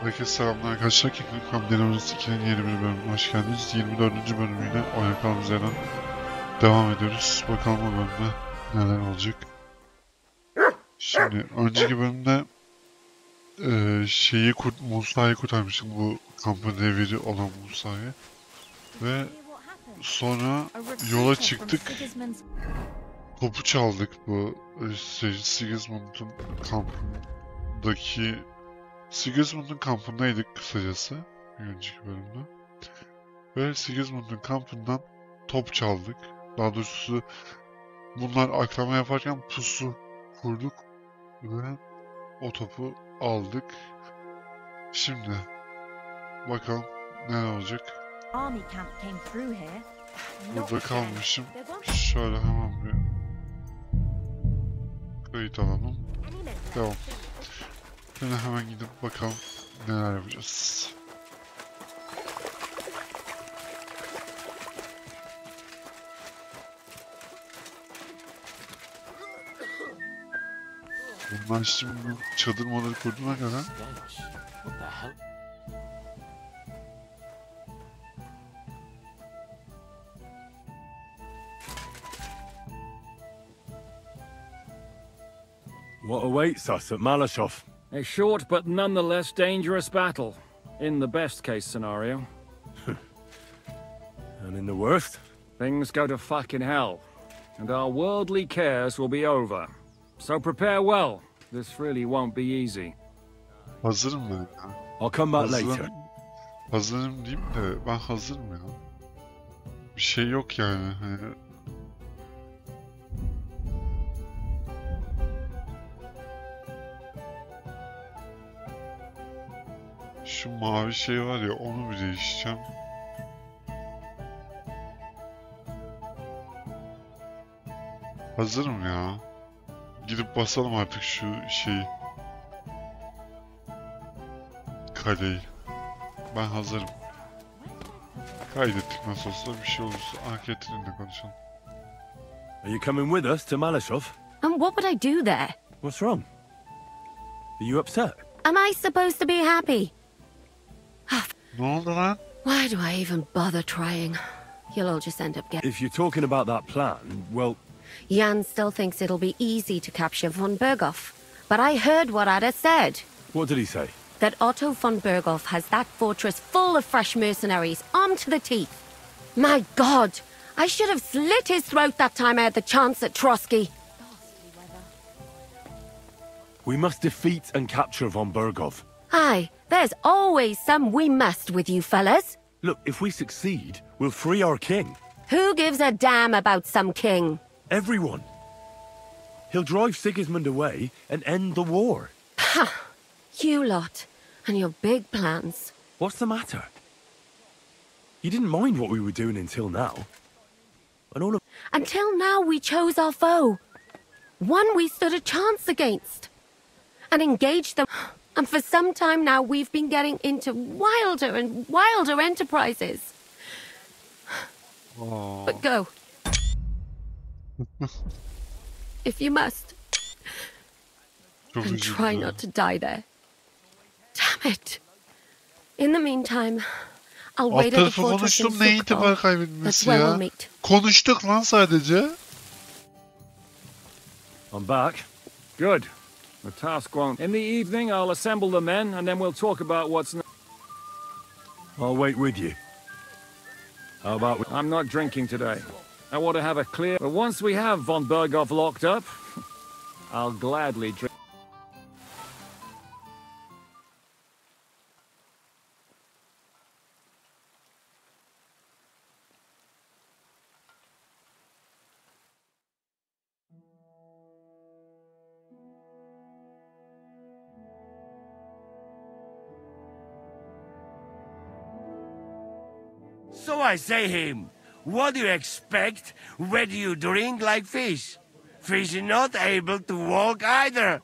Herkese selamlar arkadaşlar. Deliverance 2'nin yeni bir bölümüne hoş geldiniz. 24. bölümüyle oyuna kaldığımız yerden devam ediyoruz. Bakalım o bölümde neler olacak. Şimdi önceki bölümde Musa'yı kurtarmıştık, bu kampın deviri olan Musa'yı. Ve sonra yola çıktık. Topu çaldık bu Sigismund'un kampındaki. Sigismund'un kampındaydık kısacası bir önceki bölümde. Ve Sigismund'un kampından top çaldık. Daha doğrusu bunlar aklama yaparken pusu kurduk ve o topu aldık. Şimdi bakalım neler olacak. Burada kalmışım. Şöyle hemen bir kayıt alalım. Devam. Şimdi hemen gidip bakalım neler yapacağız. Bunlar şimdi çadır maları kurduğuna göre What awaits us at Malashov? A short but nonetheless dangerous battle, in the best case scenario. And in the worst? Things go to fucking hell, and our worldly cares will be over. So prepare well, this really won't be easy. hazırım ben ya. I'll come back later. Hazırım diyeyim de ben hazırım ya. Bir şey yok yani. Şu mavi şey var ya, onu bir değişeceğim. Hazırım ya. Gidip basalım artık şu şeyi. Kaleyi. Ben hazırım. Kaydettik nasıl olsa, bir şey olursa Akettin'le konuşalım. Are you coming with us to Malashov? And what would I do there? What's wrong? Are you upset? Am I supposed to be happy? Ne oldu lan? Why do I even bother trying? You'll all just end up getting... If you're talking about that plan, well... Jan still thinks it'll be easy to capture von Berghoff. But I heard what Ada said. What did he say? That Otto von Berghoff has that fortress full of fresh mercenaries, armed to the teeth. My God! I should have slit his throat that time I had the chance at Trotsky. We must defeat and capture von Berghoff. Aye, there's always some we must with you fellas. Look, if we succeed, we'll free our king. Who gives a damn about some king? Everyone. He'll drive Sigismund away and end the war. Ha! You lot, and your big plans. What's the matter? You didn't mind what we were doing until now. And all of... Until now we chose our foe. One we stood a chance against. And engaged them. And for some time now we've been getting into wilder and wilder enterprises. Oh. But go. If you must. And try not to die there. Damn it. In the meantime, I'll wait at the fortress in Sukov. That's where we'll meet. Konuştuk lan sadece. I'm back. Good. The task won't... In the evening, I'll assemble the men, and then we'll talk about what's... I'll wait with you. How about... I'm not drinking today. I want to have a clear... But once we have von Berghoff locked up, I'll gladly drink... So I say him, what do you expect when you drink like fish? Fish is not able to walk either.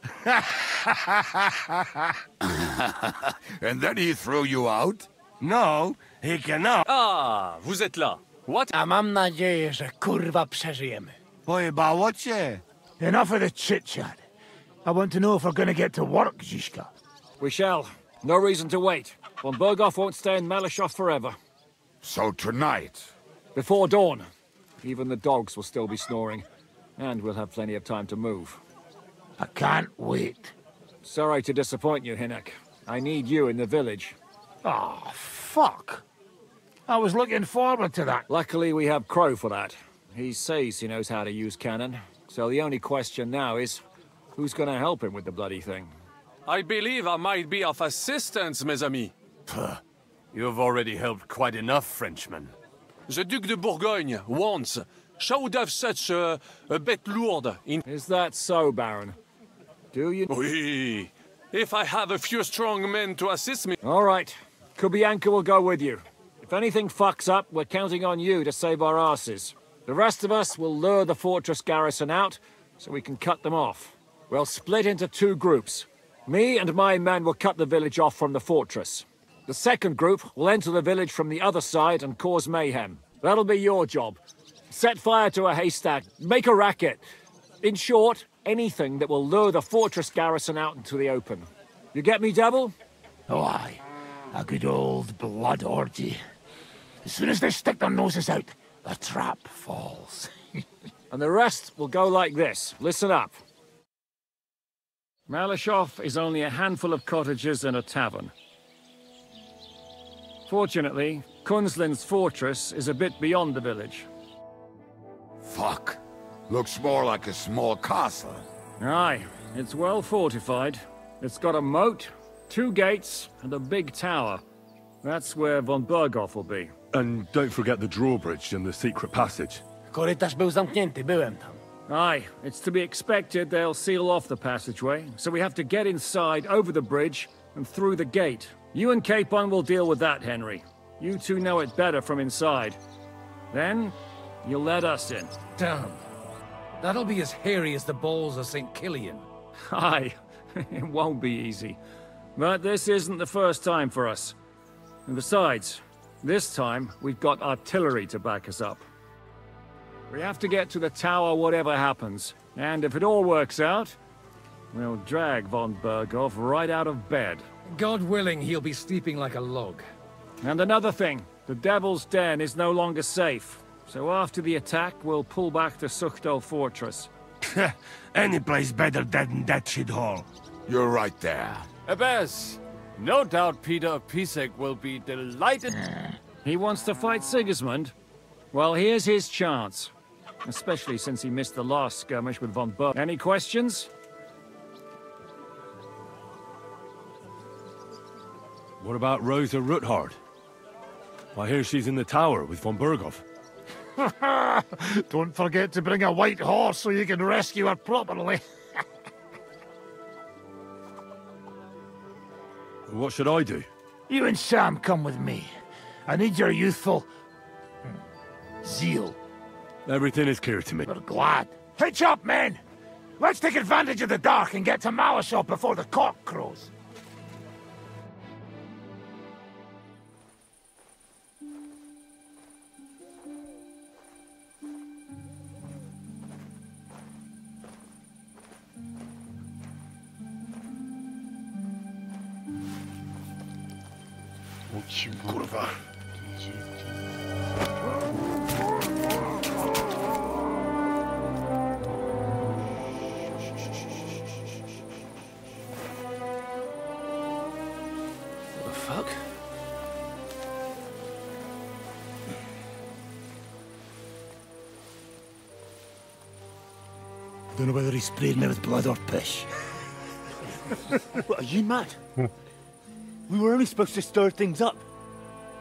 And then he threw you out? No, he cannot. Ah, vous êtes là. What? A mam nadzieję, że kurwa przeżyjemy. Pojebało cię. Enough of the chit-chat. I want to know if we're gonna get to work, Zizka. We shall. No reason to wait. Von Berghoff won't stay in Malyshoff forever. So tonight? Before dawn. Even the dogs will still be snoring. And we'll have plenty of time to move. I can't wait. Sorry to disappoint you, Hinek. I need you in the village. Oh, fuck. I was looking forward to that. Luckily, we have Crow for that. He says he knows how to use cannon. So the only question now is, who's gonna help him with the bloody thing? I believe I might be of assistance, mes amis. You've already helped quite enough, Frenchmen. The Duc de Bourgogne, once, showed have such a bête lourde in... Is that so, Baron? Do you? Oui. If I have a few strong men to assist me... All right. Kubianka will go with you. If anything fucks up, we're counting on you to save our asses. The rest of us will lure the fortress garrison out, so we can cut them off. We'll split into 2 groups. Me and my men will cut the village off from the fortress. The second group will enter the village from the other side and cause mayhem. That'll be your job. Set fire to a haystack, make a racket. In short, anything that will lure the fortress garrison out into the open. You get me, Devil? Oh, aye. A good old blood orgy. As soon as they stick their noses out, the trap falls. And the rest will go like this. Listen up. Malyshoff is only a handful of cottages and a tavern. Fortunately, Kunzlin's fortress is a bit beyond the village. Fuck. Looks more like a small castle. Aye, it's well fortified. It's got a moat, 2 gates, and a big tower. That's where von Berghoff will be. And don't forget the drawbridge and the secret passage. Korytarz był zamknięty, byłem tam. Aye, it's to be expected they'll seal off the passageway, so we have to get inside, over the bridge, and through the gate. You and Capon will deal with that, Henry. You two know it better from inside. Then, you'll let us in. Damn. That'll be as hairy as the balls of St. Killian. Aye, it won't be easy. But this isn't the first time for us. And besides, this time we've got artillery to back us up. We have to get to the tower whatever happens. And if it all works out, we'll drag von Berghoff right out of bed. God willing, he'll be sleeping like a log. And another thing, the Devil's Den is no longer safe. So after the attack, we'll pull back to Sukhto Fortress. Any place better than that shithole. You're right there. Abbas, no doubt Peter of Pisek will be delighted. He wants to fight Sigismund? Well, here's his chance. Especially since he missed the last skirmish with von Berg. Any questions? What about Rosa Ruthard? I hear she's in the tower with von Berghoff. Don't forget to bring a white horse so you can rescue her properly. What should I do? You and Sam come with me. I need your youthful... zeal. Everything is clear to me. We're glad. Hitch up, men! Let's take advantage of the dark and get to Malyshoff before the cock crows. O kim lan? Kurwa. What the fuck? Don't know whether he sprayed me with blood or piss. What, are you mad? We were only supposed to stir things up.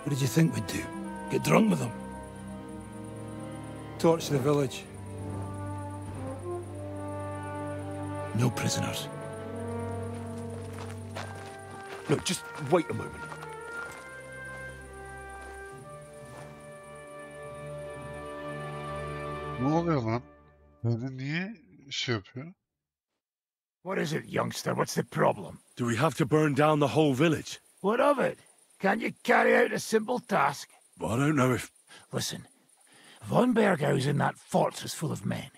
What did you think we'd do? Get drunk with them? Torch the village. No prisoners. Look, just wait a moment. Ne oluyor lan? Yani niye şey yapıyor? What is it, youngster? What's the problem? Do we have to burn down the whole village? What of it? Can't you carry out a simple task? I don't know if... Listen, von Bergau's in that fortress full of men.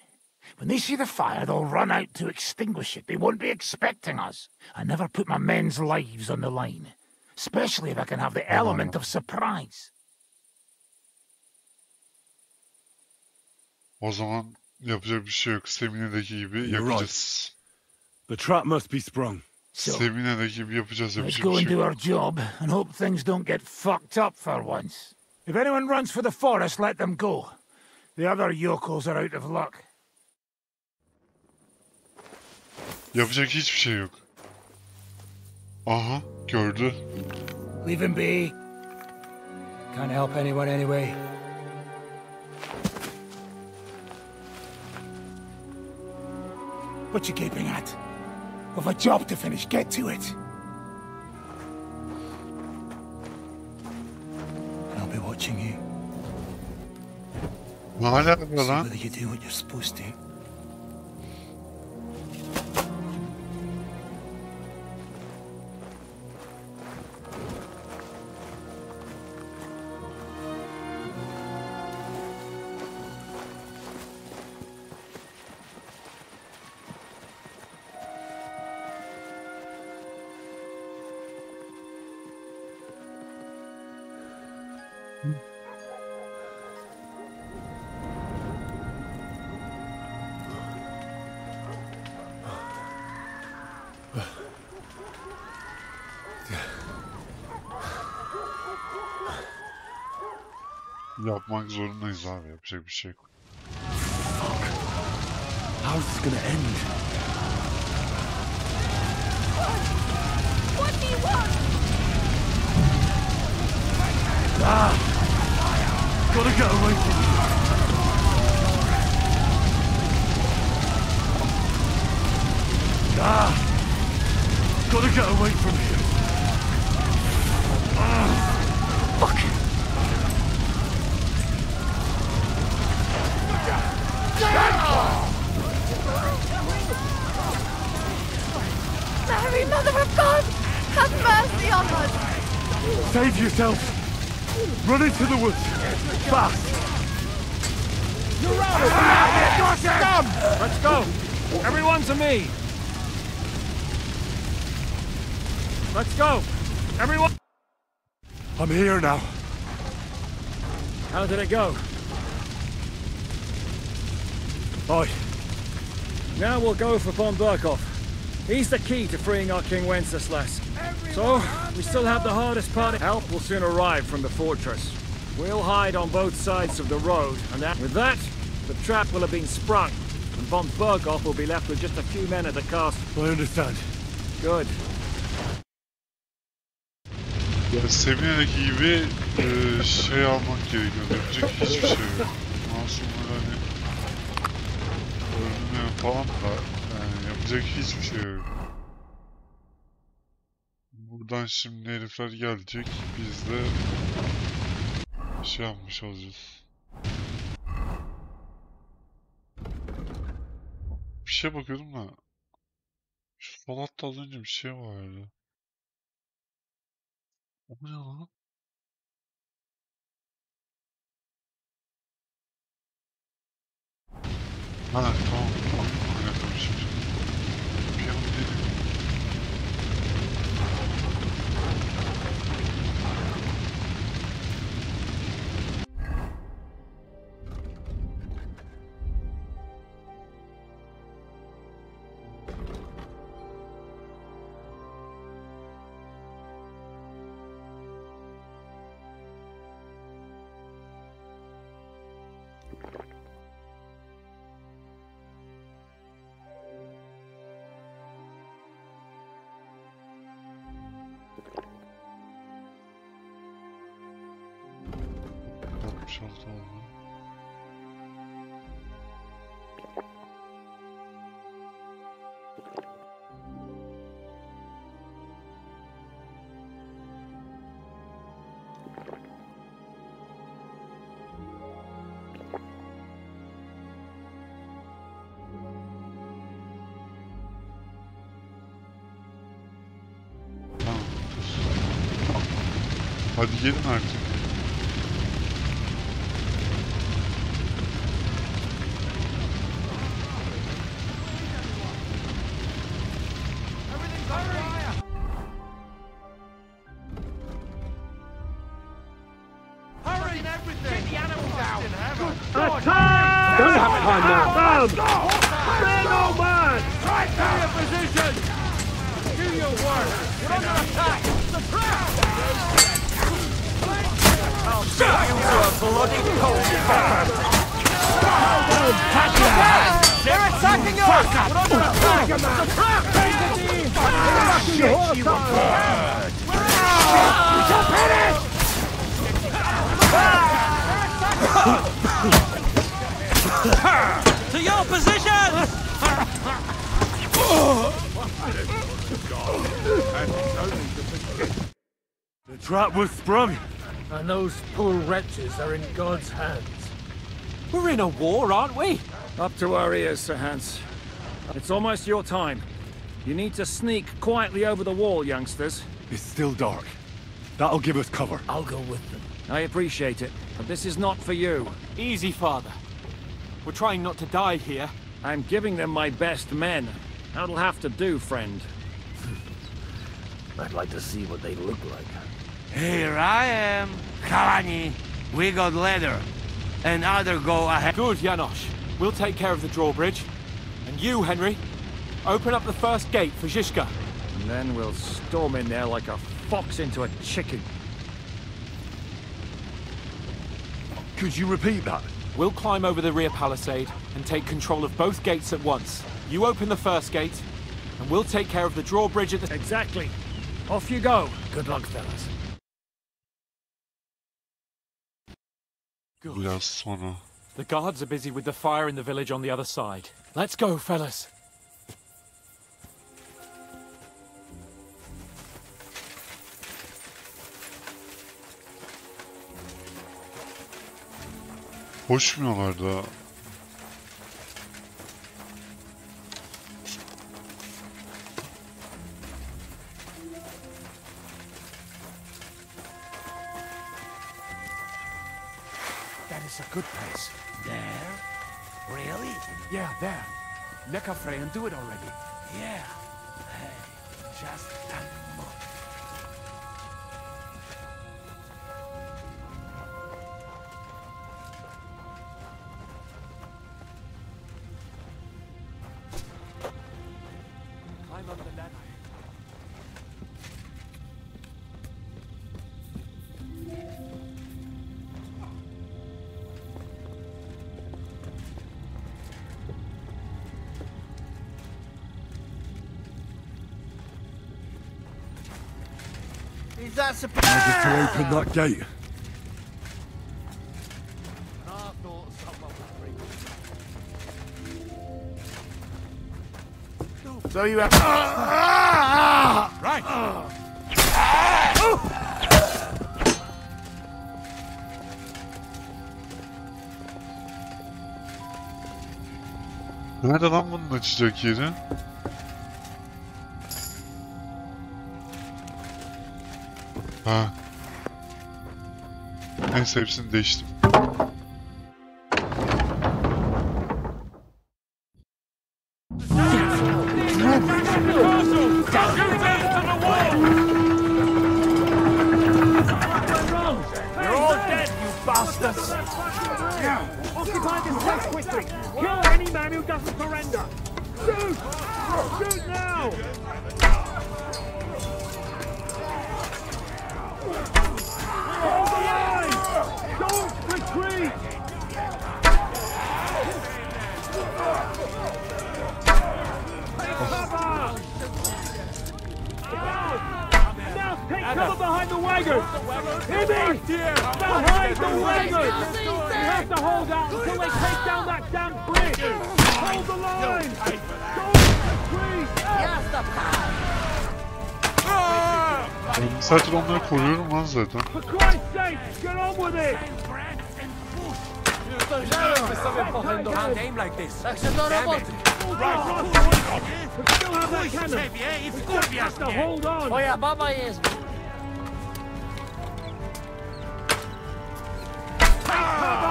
When they see the fire, they'll run out to extinguish it. They won't be expecting us. I never put my men's lives on the line, especially if I can have the element of surprise. O zaman yapacak bir şey yok. Semine'deki gibi yapacağız. The trap must be sprung. Semine'deki gibi yapacağız. Let's go and do our job and hope things don't get fucked up for once. If anyone runs for the forest, let them go. The other yokels are out of luck. Yapacak hiçbir şey yok. Aha, gördü. Leave him be. Can't help anyone anyway. What you gaping at? We've a job to finish. Get to it. I'll be watching you. Ne alaka See lan? whether you do what you're supposed to. Yapmak zorundayız abi. Yapacak bir şey yok. How's this gonna end? What do you want? Gotta get away from you. Gotta get away from you. Fuck. Mary, Mother of God, have mercy on us. Save yourself. Run into the woods. Fast. You're out of here! Let's go! Everyone to me! Let's go! Everyone! I'm here now. How did it go? Aye. Now we'll go for von Berkhoff. He's the key to freeing our King Wenceslas. So, we still have the hardest part. Help will soon arrive from the fortress. We'll hide on both sides of the road, and with that, the trap will have been sprung, and von Berkhoff will be left with just a few men at the castle. I understand. Good. Ya Semine'deki gibi şey almak gerekiyor. Yapacak hiçbir şey yok. Masumlar hani ölmüyor falan da yani yapacak hiçbir şey yok. Buradan şimdi herifler gelecek. Biz de şey yapmış olacağız. Bir şey bakıyordum da şu Falat'ta az önce bir şey vardı. O ne lan? Ha tamam. Aynen konuşuyor. Bir an dedim. Oldu. Tamam. Hadi gelin artık. Attack! Don't have time now. Man, oh man! Right to your position! Do your work! You're under attack! I'll take you to a bloody cold. They're attacking us! We're under attack! To your position! The trap was sprung. And those poor wretches are in God's hands. We're in a war, aren't we? Up to our ears, Sir Hans. It's almost your time. You need to sneak quietly over the wall, youngsters. It's still dark. That'll give us cover. I'll go with them. I appreciate it, but this is not for you. Easy, Father. We're trying not to die here. I'm giving them my best men. That'll have to do, friend. I'd like to see what they look like. Here I am. Kalani, we got leather. And other go ahead. Good, Janosch. We'll take care of the drawbridge. And you, Henry, open up the first gate for Zizka. And then we'll storm in there like a fox into a chicken. Could you repeat that? We'll climb over the rear palisade and take control of both gates at once. You open the first gate, and we'll take care of the drawbridge at the... Exactly. Off you go. Good luck, fellas. Biraz sonra. The guards are busy with the fire in the village on the other side. Let's go, fellas. Koşmuyorlar da. That is a good place. There? Really? Yeah, there. Necafre and do it already. Yeah. Hey, just that much. Climb over the ladder. Is that surprise? Just to open that gate. So you have... Right. Nerede lan bunun açacak yeri? Ha. Neyse hepsini değiştim. You're all dead, you bastards! Occupy this place quickly! Kill any man who doesn't surrender! Shoot! Shoot now! Hold the line! Don't retreat! Take cover! Now take cover behind the wagon! Hear me! Behind the wagon! You have to hold out until they take down that damn bridge! Hold the line! Don't retreat! Zaten onları koruyorum lan zaten. For Christ's sake, get on with it! Can't aim like this. Damn it. Still have that cannon! Just have to hold on!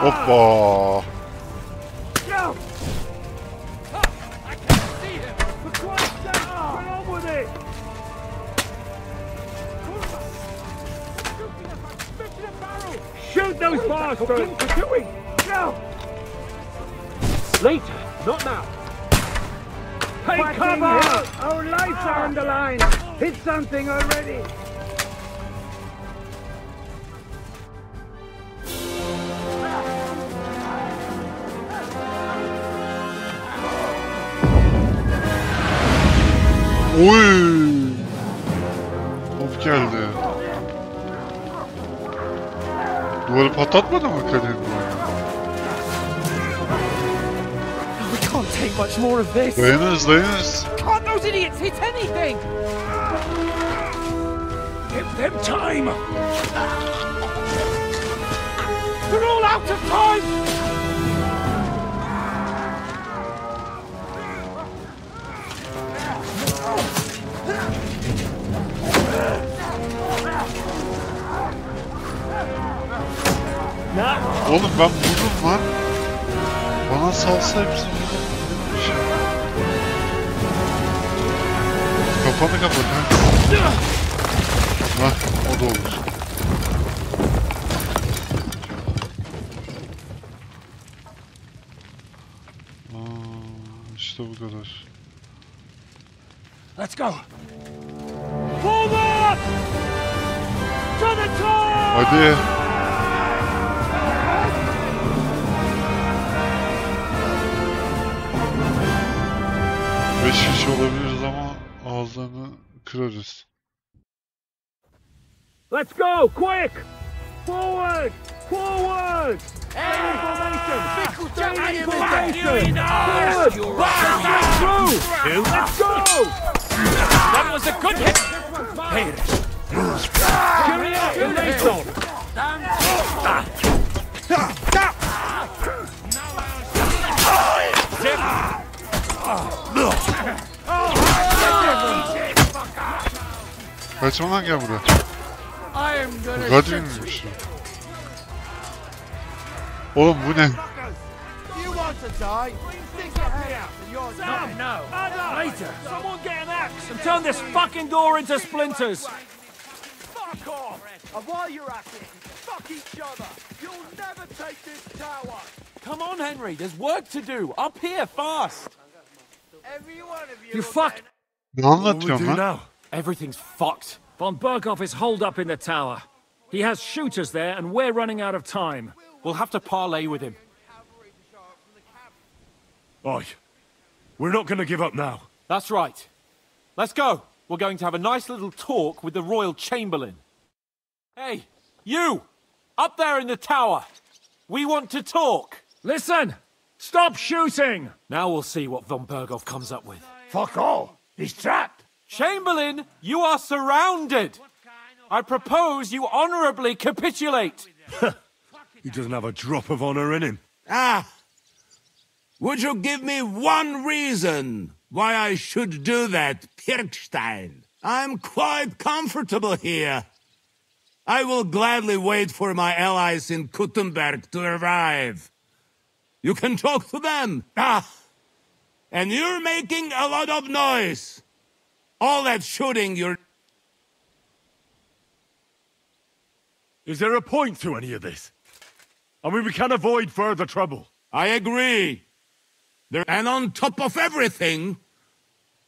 Hoppa! Go! I can't see him. For Christ's sake, get on with it! Shoot those bastards! No! Later, not now. Take cover! Our lives are on the line. Hit something already. Oy! Top geldi. Duvarı patlatmadı mı kalenin duvarı? We can't take much more of this. Dayanırız, dayanırız. Can't those idiots hit anything? Give them time. They're all out of time. Oğlum ben vururum lan. Bana salsa hepsini bir şey. Kafanı kapat ha. Hah, o da olur. İşte bu kadar. Let's go. Forward! To the top! Hadi. Beş kişi olabiliriz ama ağızlarını kırarız. Let's go, quick! Forward! Forward! Stay in formation! Stay in formation! Forward! Get through! Let's go! That was a good hit. Hey, carry out your lace-on! Kaçma lan, gel buraya. Kadir miymiş? Oğlum bu ne? No. Later. Someone get an axe and turn this fucking door into splinters. Fuck off! And while you're at it, fuck each other! You'll never take this tower! Come on, Henry. There's work to do. Up here, fast. Every one of you... You fuck... Ne anlatıyorsun lan? now? Everything's fucked. Von Berghoff is holed up in the tower. He has shooters there, and we're running out of time. We'll have to parley with him. Oi. We're not going to give up now. That's right. Let's go. We're going to have a nice little talk with the Royal Chamberlain. Hey, you! Up there in the tower. We want to talk. Listen! Stop shooting! Now we'll see what Von Berghoff comes up with. Fuck all. He's trapped. Chamberlain, you are surrounded. I propose you honorably capitulate. He doesn't have a drop of honor in him. Would you give me one reason why I should do that, Pirkstein? I'm quite comfortable here. I will gladly wait for my allies in Kuttenberg to arrive. You can talk to them. And you're making a lot of noise. All that shooting you're... Is there a point to any of this? I mean, we can avoid further trouble. I agree. And on top of everything,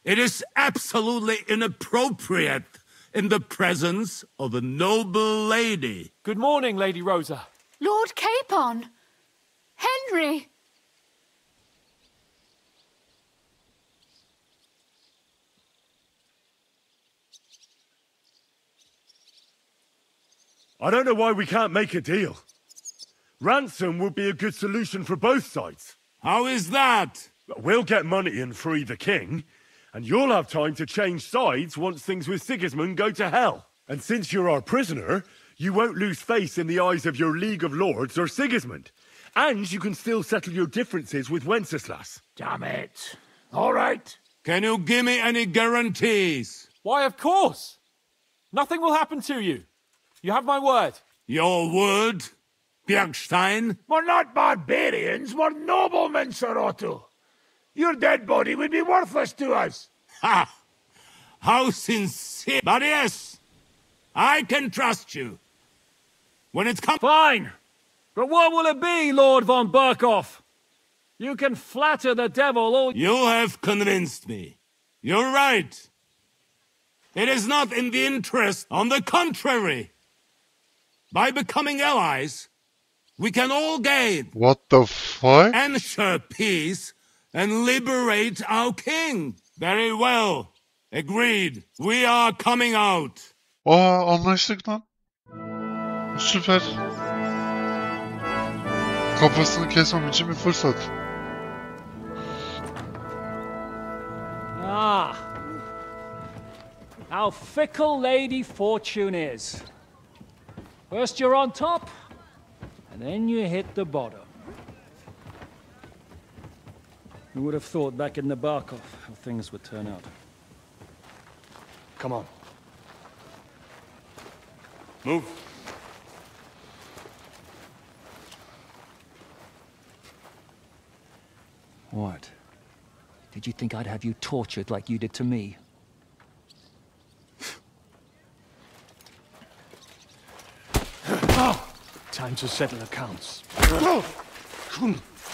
it is absolutely inappropriate in the presence of a noble lady. Good morning, Lady Rosa. Lord Capon! Henry! I don't know why we can't make a deal. Ransom would be a good solution for both sides. How is that? We'll get money and free the king, and you'll have time to change sides once things with Sigismund go to hell. And since you're our prisoner, you won't lose face in the eyes of your League of Lords or Sigismund. And you can still settle your differences with Wenceslas. Damn it. All right. Can you give me any guarantees? Why, of course. Nothing will happen to you. You have my word. Your word, Bjergstein? We're not barbarians, we're noblemen, Sir Otto. Your dead body would be worthless to us. Ha! How sincere. But yes, I can trust you. when it comes... Fine! But what will it be, Lord von Berkhoff? You can flatter the devil all... You have convinced me. You're right. It is not in the interest, on the contrary. By becoming allies, we can all gain. What the fuck? Ensure peace and liberate our king. Very well. Agreed. We are coming out. Aa, anlaştık lan. Süper. Kafasını kesmem için bir fırsat. Ah. How fickle Lady Fortune is. First you're on top, and then you hit the bottom. Who would have thought back in the Barkov how things would turn out? Come on. Move. What? Did you think I'd have you tortured like you did to me? Time to settle accounts.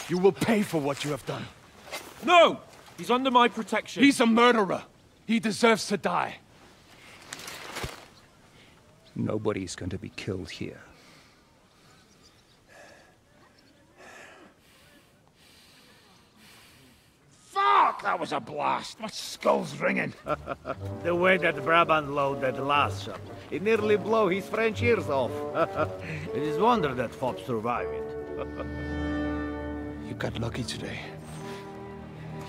You will pay for what you have done. No! He's under my protection. He's a murderer. He deserves to die. Nobody's going to be killed here. Fuck! That was a blast. My skull's ringing. The way that Brabant loaded last shot, it nearly blew his French ears off. It is wonder that Fops survived it. You got lucky today.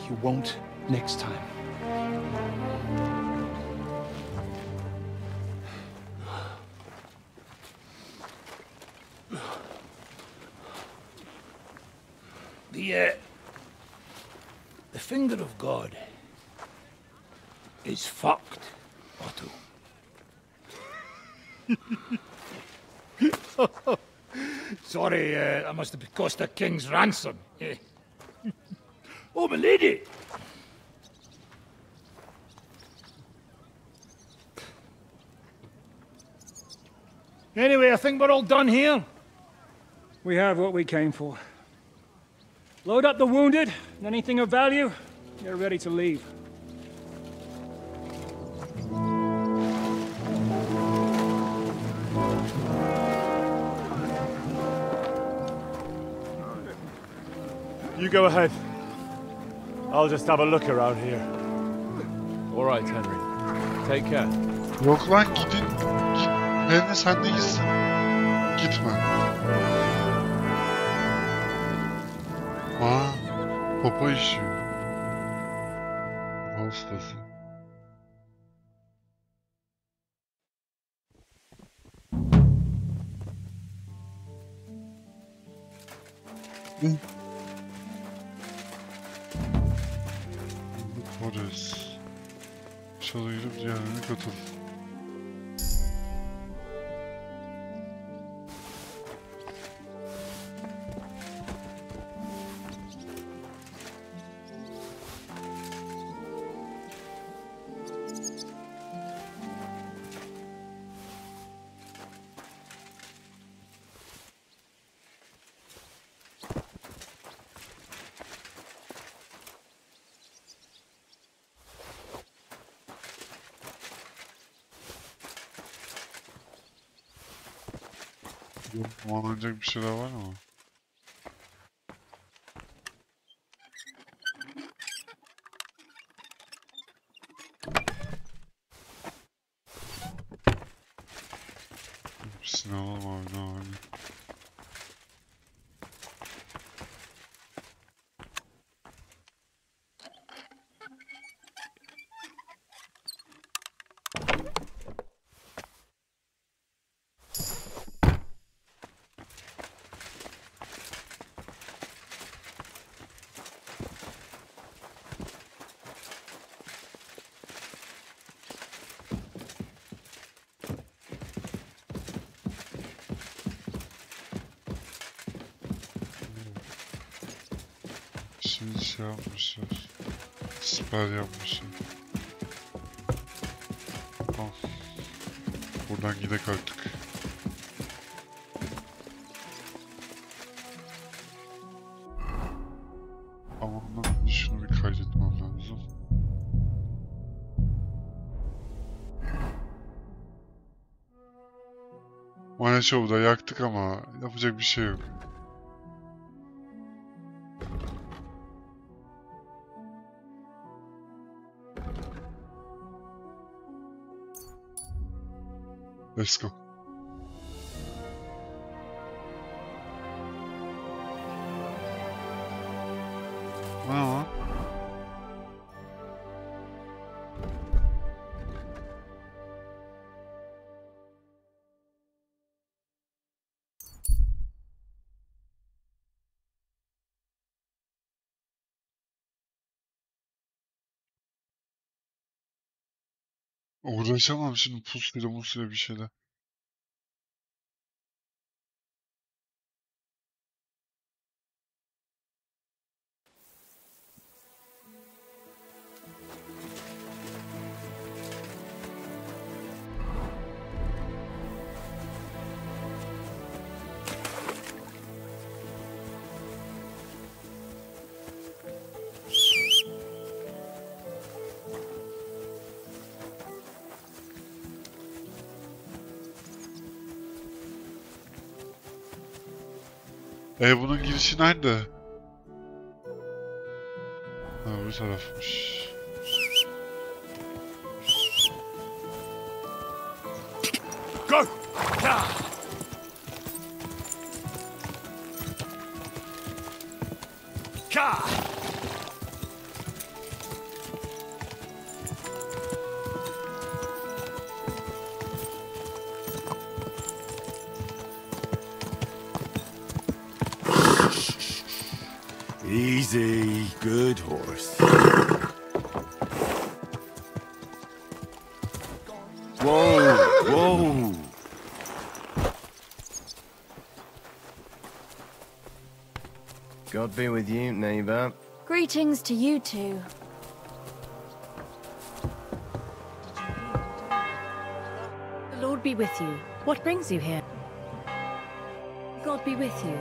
You won't next time. The finger of God is fucked, Otto. Sorry, that must have cost the king's ransom. Oh, my lady! Anyway, I think we're all done here. We have what we came for. Load up the wounded, and anything of value, you're ready to leave. You go ahead. I'll just have a look around here. All right, Henry. Take care. Yok lan gidin. Git. Henry sen de gitsin. Gitme. Aa, popo işiyor. Hastası. Polis. Şöyle girip diğerlerine katıl. Kullanılacak bir şeyler var mı? Hepsini alalım abi, ne var? Şimdi şey yapmışlar. Siper yapmışlar. Tamam. Buradan gidelim artık. Maya Show'u da yaktık ama yapacak bir şey yok. Let's go. Ne o? Uğraşamam şimdi pusuyla musuyla bir şeyler. Bunun girişi nerede? Ha, bu tarafmış. Go! Ka! Easy, good horse. Whoa, whoa. God be with you, neighbor. Greetings to you two. The Lord be with you. What brings you here? God be with you.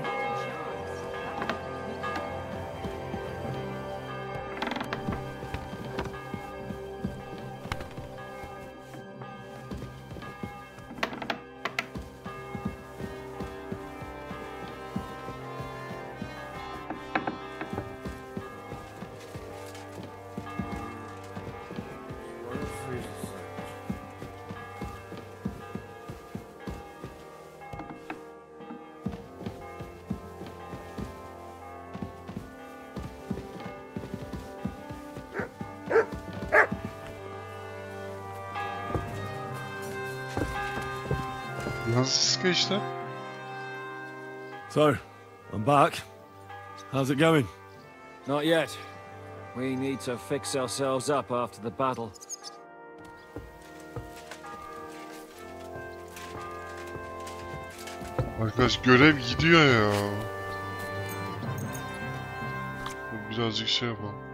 So, I'm back. How's it going? Not yet. We need to fix ourselves up after the battle. Arkadaş görev gidiyor ya. Birazcık şey yapalım.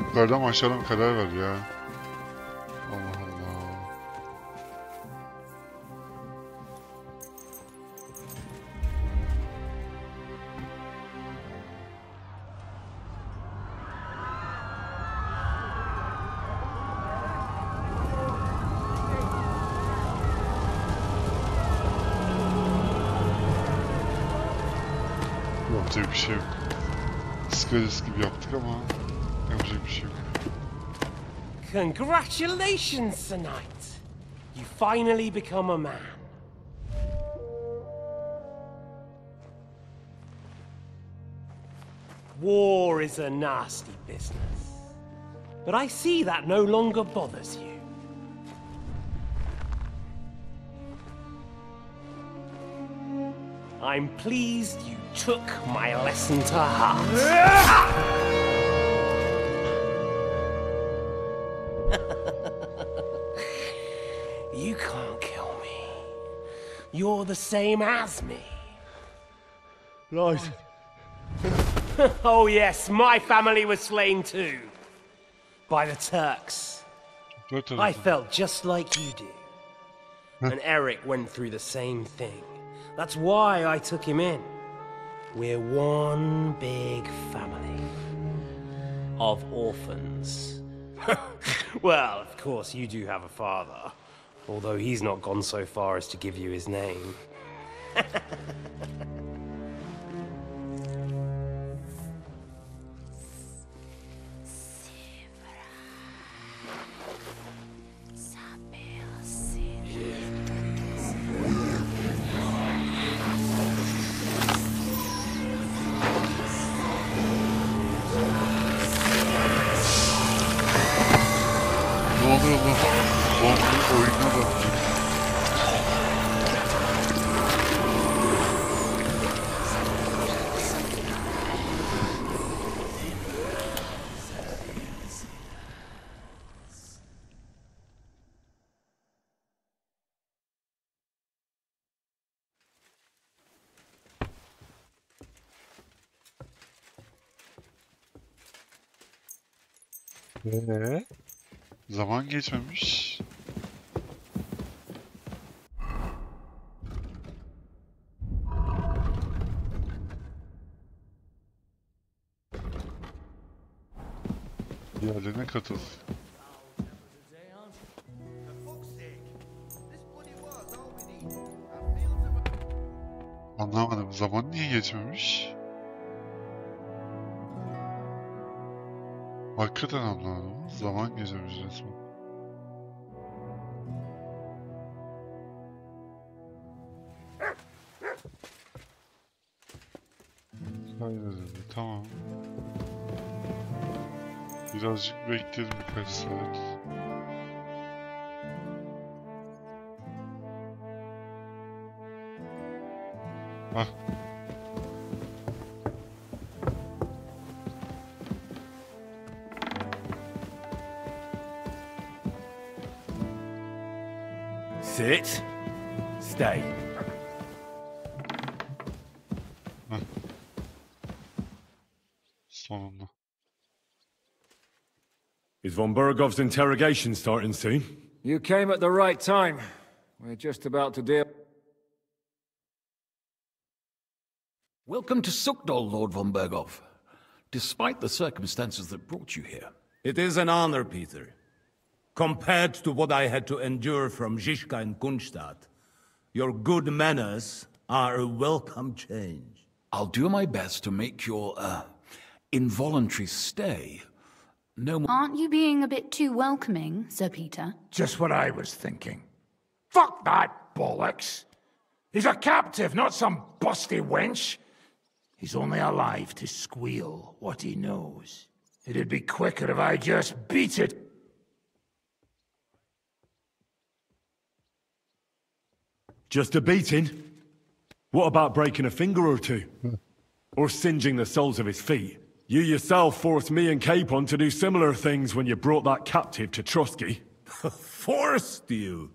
Yukarıdan aşağıdan karar ver ya. Allah Allah. Yapacak bir şey yok. Sıkarız gibi yaptık ama yapacak bir şey yok. Congratulations, Sir Knight. You finally become a man. War is a nasty business. But I see that no longer bothers you. I'm pleased you took my lesson to heart. You can't kill me. You're the same as me. Right. Oh yes, my family was slain too. By the Turks. I felt just like you do. And Eric went through the same thing. That's why I took him in. We're one big family. Of orphans. Well, of course you do have a father. Although he's not gone so far as to give you his name. Zaman geçmemiş. Diğerlerine katıl. Anlamadım. Zaman niye geçmemiş? Hakikaten anlamadım. Zaman geçmemiş resmen. Kaydedildi. Tamam. Birazcık bekleyelim birkaç saat. Hah. Sit. Stay. Heh. Sonunda. Is von Bergov's interrogation starting soon? You came at the right time. We're just about to deal... Welcome to Sukdol, Lord von Bergov. Despite the circumstances that brought you here. It is an honor, Peter. Compared to what I had to endure from Zizka and Kunstadt, your good manners are a welcome change. I'll do my best to make your, involuntary stay no more... Aren't you being a bit too welcoming, Sir Peter? Just what I was thinking. Fuck that bollocks! He's a captive, not some busty wench. He's only alive to squeal what he knows. It'd be quicker if I just beat it. Just a beating? What about breaking a finger or two? Or singeing the soles of his feet? You yourself forced me and Capon to do similar things when you brought that captive to Trusky. Forced you?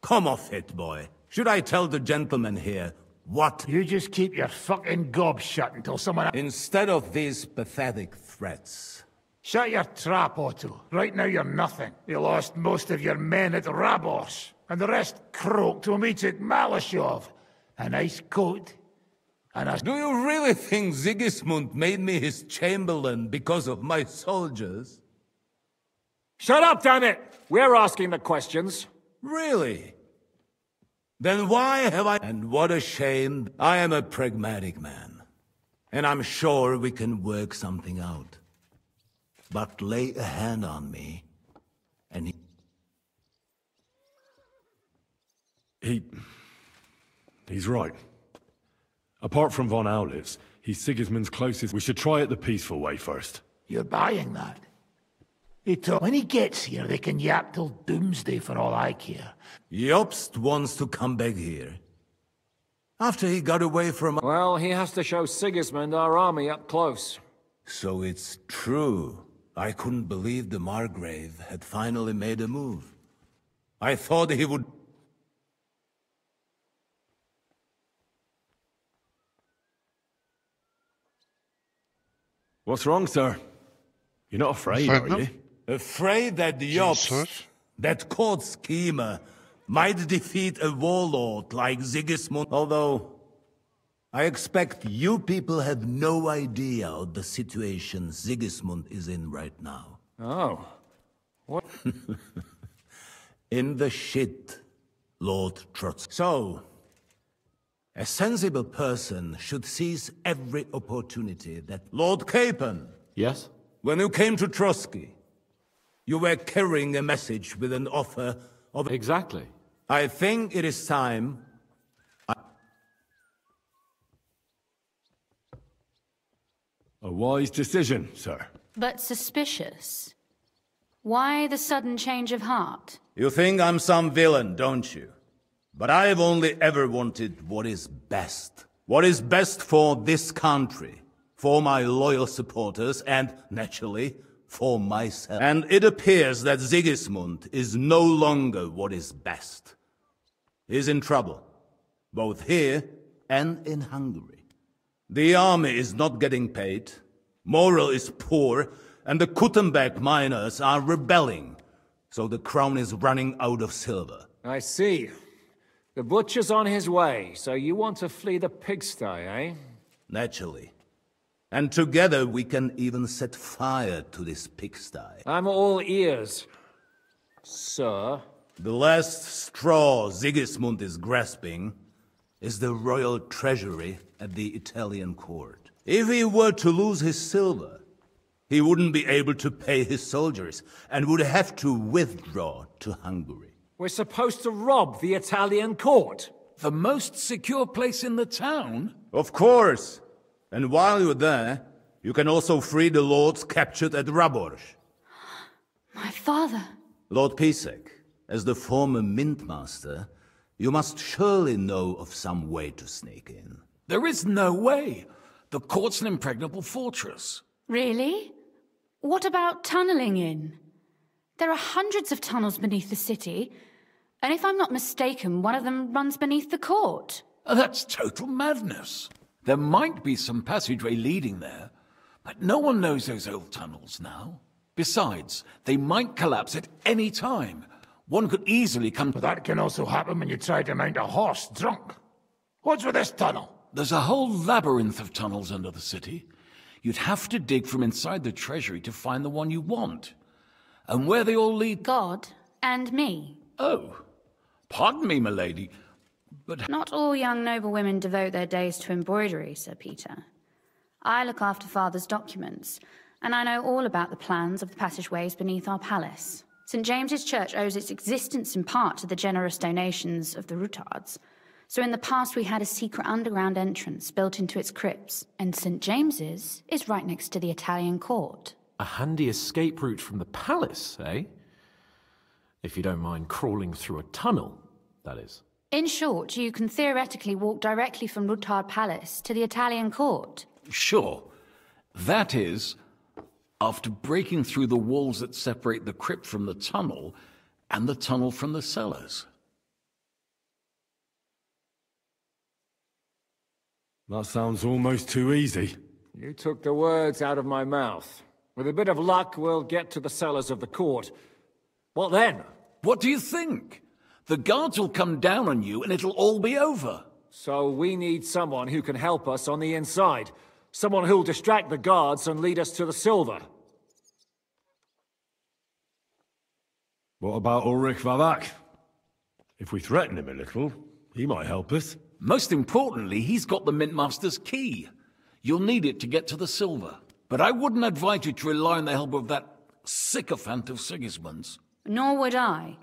Come off it, boy. Should I tell the gentleman here what? You just keep your fucking gob shut until someone... Instead of these pathetic threats. Shut your trap, Otto. Right now you're nothing. You lost most of your men at Rabos. And the rest croaked to meet at Malashov. A nice coat. And a... Do you really think Sigismund made me his chamberlain because of my soldiers? Shut up, damn it! We're asking the questions. Really? Then why have I... And what a shame. I am a pragmatic man. And I'm sure we can work something out. But lay a hand on me, and He's right. Apart from von Aulitz, he's Sigismund's closest. We should try it the peaceful way first. You're buying that? When he gets here, they can yap till doomsday for all I care. Jobst wants to come back here. After he got away from... Well, he has to show Sigismund our army up close. So it's true. I couldn't believe the Margrave had finally made a move. I thought he would... What's wrong, sir? You're not afraid, are you? Afraid that Yops, that court schemer, might defeat a warlord like Sigismund. Although, I expect you people have no idea of the situation Sigismund is in right now. Oh. What? In the shit, Lord Trotsky. So, a sensible person should seize every opportunity that... Lord Capon! Yes? When you came to Trotsky, you were carrying a message with an offer of... Exactly. I think it is time... A wise decision, sir. But suspicious. Why the sudden change of heart? You think I'm some villain, don't you? But I've only ever wanted what is best. What is best for this country, for my loyal supporters, and, naturally, for myself. And it appears that Sigismund is no longer what is best. He's in trouble, both here and in Hungary. The army is not getting paid, morale is poor, and the Kuttenberg miners are rebelling, so the crown is running out of silver. I see. The butcher's on his way, so you want to flee the pigsty, eh? Naturally. And together we can even set fire to this pigsty. I'm all ears, sir. The last straw Sigismund is grasping is the royal treasury at the Italian court. If he were to lose his silver, he wouldn't be able to pay his soldiers and would have to withdraw to Hungary. We're supposed to rob the Italian court. The most secure place in the town? Of course. And while you're there, you can also free the lords captured at Raborz. My father. Lord Pisek, as the former mintmaster, you must surely know of some way to sneak in. There is no way. The court's an impregnable fortress. Really? What about tunneling in? There are hundreds of tunnels beneath the city, and if I'm not mistaken, one of them runs beneath the court. That's total madness. There might be some passageway leading there, but no one knows those old tunnels now. Besides, they might collapse at any time. One could easily come... But that can also happen when you try to mount a horse drunk. What's with this tunnel? There's a whole labyrinth of tunnels under the city. You'd have to dig from inside the treasury to find the one you want. And where they all lead... God and me. Oh, pardon me, milady, but... Not all young noblewomen devote their days to embroidery, Sir Peter. I look after Father's documents, and I know all about the plans of the passageways beneath our palace. St. James's Church owes its existence in part to the generous donations of the Routards. So in the past we had a secret underground entrance built into its crypts, and St. James's is right next to the Italian court. A handy escape route from the palace, eh? If you don't mind crawling through a tunnel, that is. In short, you can theoretically walk directly from Routard Palace to the Italian court. Sure. That is, after breaking through the walls that separate the crypt from the tunnel, and the tunnel from the cellars. That sounds almost too easy. You took the words out of my mouth. With a bit of luck, we'll get to the cellars of the court. What then? What do you think? The guards will come down on you and it'll all be over. So we need someone who can help us on the inside. Someone who'll distract the guards and lead us to the silver. What about Ulrich Vavak? If we threaten him a little, he might help us. Most importantly, he's got the Mintmaster's key. You'll need it to get to the silver. But I wouldn't advise you to rely on the help of that sycophant of Sigismund's. Nor would I.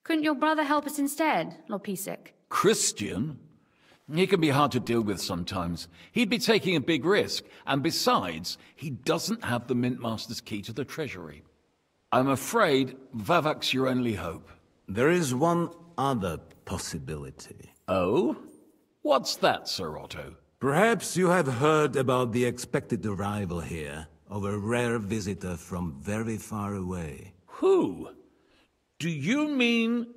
Couldn't your brother help us instead, Lord Pisek? Christian? He can be hard to deal with sometimes. He'd be taking a big risk, and besides, he doesn't have the Mintmaster's key to the treasury. I'm afraid Vavak's your only hope. There is one other possibility. Oh? What's that, Sir Otto? Perhaps you have heard about the expected arrival here of a rare visitor from very far away. Who? Do you mean...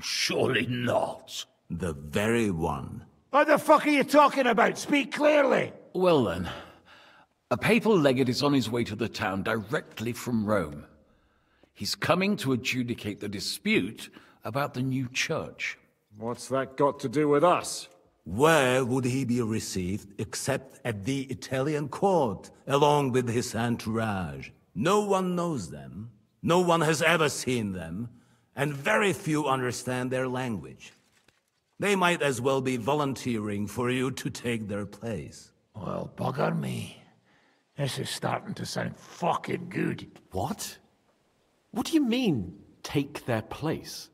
Surely not. The very one. What the fuck are you talking about? Speak clearly. Well then, A papal legate is on his way to the town directly from Rome. He's coming to adjudicate the dispute about the new church. What's that got to do with us? Where would he be received except at the Italian court, along with his entourage? No one knows them, no one has ever seen them, and very few understand their language. They might as well be volunteering for you to take their place. Well, bugger me. This is starting to sound fucking good. What? What do you mean, take their place?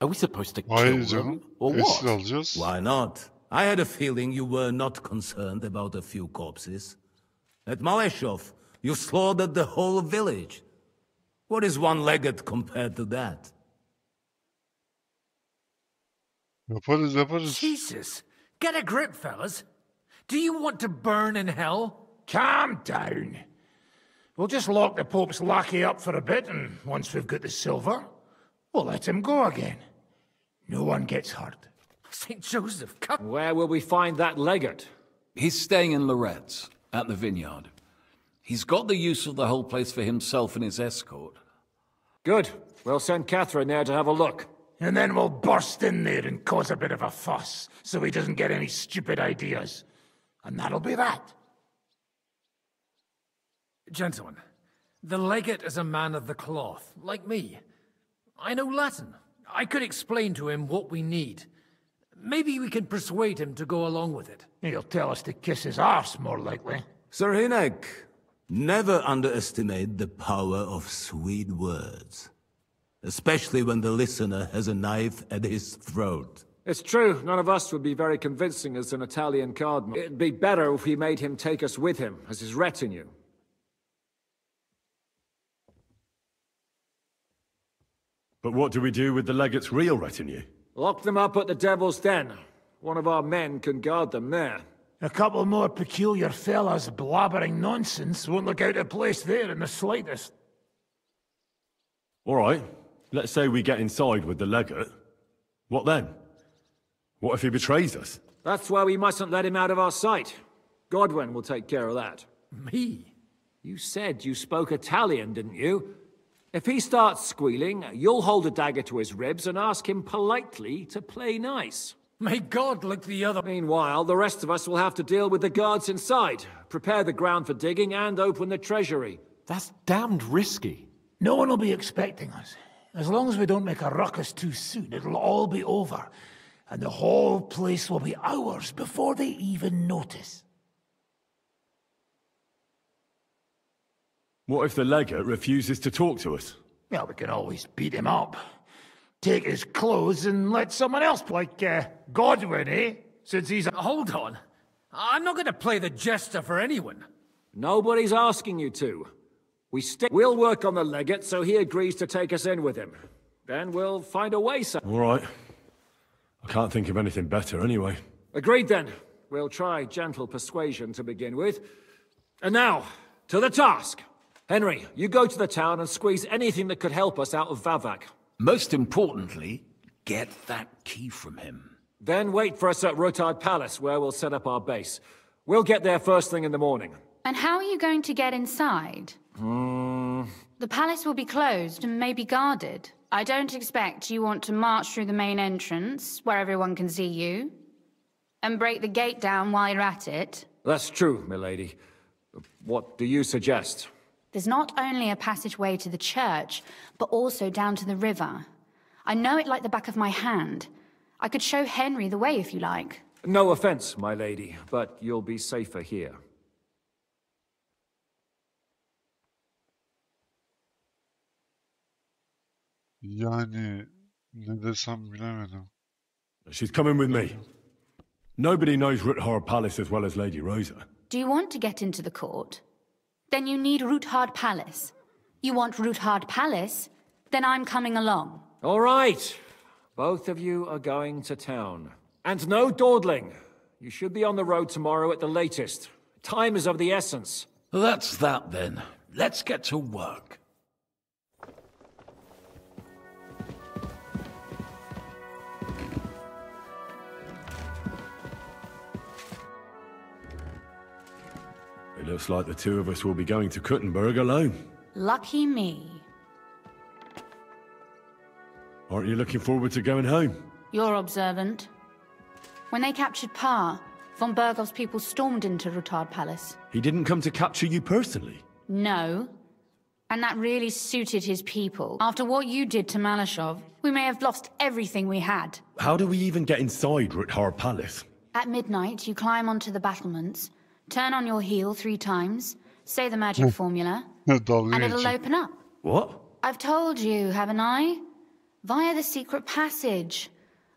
Are we supposed to kill them, or what? Why not? I had a feeling you were not concerned about a few corpses. At Malashov, you slaughtered the whole village. What is one legate compared to that? Yaparız. Jesus! Get a grip, fellas. Do you want to burn in hell? Calm down. We'll just lock the Pope's lackey up for a bit, and once we've got the silver, we'll let him go again. No one gets hurt. St. Joseph, come... Where will we find that legate? He's staying in Loretz, at the vineyard. He's got the use of the whole place for himself and his escort. Good. We'll send Catherine there to have a look. And then we'll burst in there and cause a bit of a fuss, so he doesn't get any stupid ideas. And that'll be that. Gentlemen, the legate is a man of the cloth, like me. I know Latin. I could explain to him what we need. Maybe we can persuade him to go along with it. He'll tell us to kiss his arse, more likely. Sir Hinek, never underestimate the power of sweet words. Especially when the listener has a knife at his throat. It's true, none of us would be very convincing as an Italian cardinal. It'd be better if we made him take us with him, as his retinue. But what do we do with the legate's real retinue? Lock them up at the Devil's Den. One of our men can guard them there. A couple more peculiar fellas blabbering nonsense won't look out of place there in the slightest. All right, let's say we get inside with the legate. What then? What if he betrays us? That's why we mustn't let him out of our sight. Godwin will take care of that. Me? You said you spoke Italian, didn't you? If he starts squealing, you'll hold a dagger to his ribs and ask him politely to play nice. May God look the other... Meanwhile, the rest of us will have to deal with the guards inside, prepare the ground for digging, and open the treasury. That's damned risky. No one will be expecting us. As long as we don't make a ruckus too soon, it'll all be over. And the whole place will be ours before they even notice. What if the legate refuses to talk to us? Well, we can always beat him up. Take his clothes and let someone else, like Godwin, eh? Since he's a... Hold on. I'm not going to play the jester for anyone. Nobody's asking you to. We'll work on the legate so he agrees to take us in with him. Then we'll find a way, sir. All right. I can't think of anything better anyway. Agreed then. We'll try gentle persuasion to begin with. And now, to the task. Henry, you go to the town and squeeze anything that could help us out of Vavak. Most importantly, get that key from him. Then wait for us at Rotard Palace, where we'll set up our base. We'll get there first thing in the morning. And how are you going to get inside? The palace will be closed and maybe guarded. I don't expect you want to march through the main entrance, where everyone can see you, and break the gate down while you're at it. That's true, milady. What do you suggest? There's not only a passageway to the church, but also down to the river. I know it like the back of my hand. I could show Henry the way if you like. No offense, my lady, but you'll be safer here. Yani ne desem bilemedim. She's coming with me. Nobody knows Ruthard Palace as well as Lady Rosa. Do you want to get into the court? Then you need Ruthard Palace. You want Ruthard Palace? Then I'm coming along. All right. Both of you are going to town. And no dawdling. You should be on the road tomorrow at the latest. Time is of the essence. That's that then. Let's get to work. It looks like the two of us will be going to Kuttenberg alone. Lucky me. Aren't you looking forward to going home? You're observant. When they captured Pa, von Bergov's people stormed into Rutard Palace. He didn't come to capture you personally? No. And that really suited his people. After what you did to Malashov, we may have lost everything we had. How do we even get inside Rutard Palace? At midnight, you climb onto the battlements, turn on your heel 3 times, say the magic formula, and it'll open up. What? I've told you, haven't I? Via the secret passage.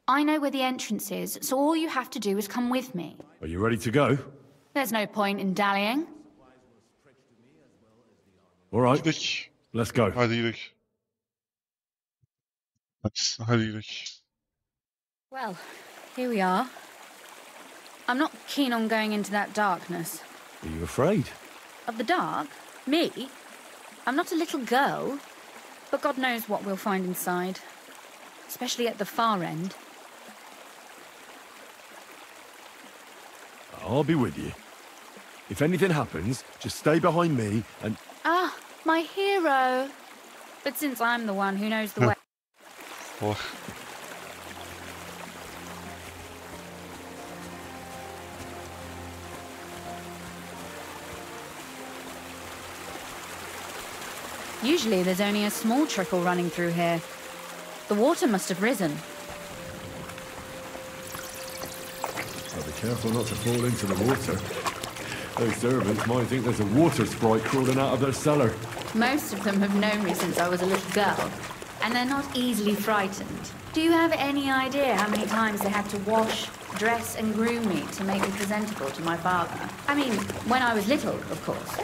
I know where the entrance is, so all you have to do is come with me. Are you ready to go? There's no point in dallying. All right, let's go. Hadi gidelim. Hadi gidelim. Well, here we are. I'm not keen on going into that darkness. Are you afraid? Of the dark? Me? I'm not a little girl. But God knows what we'll find inside. Especially at the far end. I'll be with you. If anything happens, just stay behind me and... Ah, my hero. But since I'm the one who knows the way... Oh. Usually there's only a small trickle running through here. The water must have risen. I'll be careful not to fall into the water. Those servants might think there's a water sprite crawling out of their cellar. Most of them have known me since I was a little girl, and they're not easily frightened. Do you have any idea how many times they had to wash, dress and groom me to make me presentable to my father? I mean, when I was little, of course.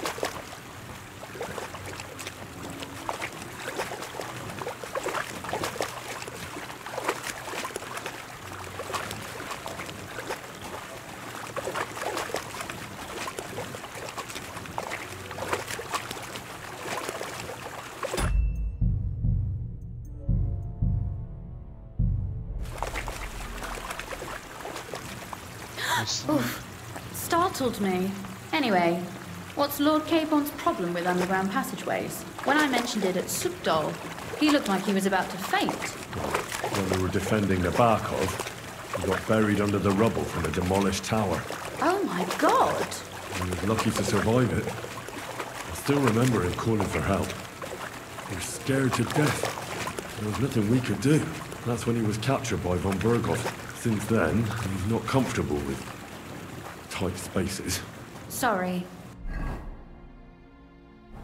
Oof, startled me. Anyway, what's Lord Capon's problem with underground passageways? When I mentioned it at Sukdal, he looked like he was about to faint. When we were defending the Barkov, he got buried under the rubble from a demolished tower. Oh my god! He was lucky to survive it. I still remember him calling for help. He was scared to death. There was nothing we could do. That's when he was captured by von Bergov. Since then, he's not comfortable with tight spaces. Sorry.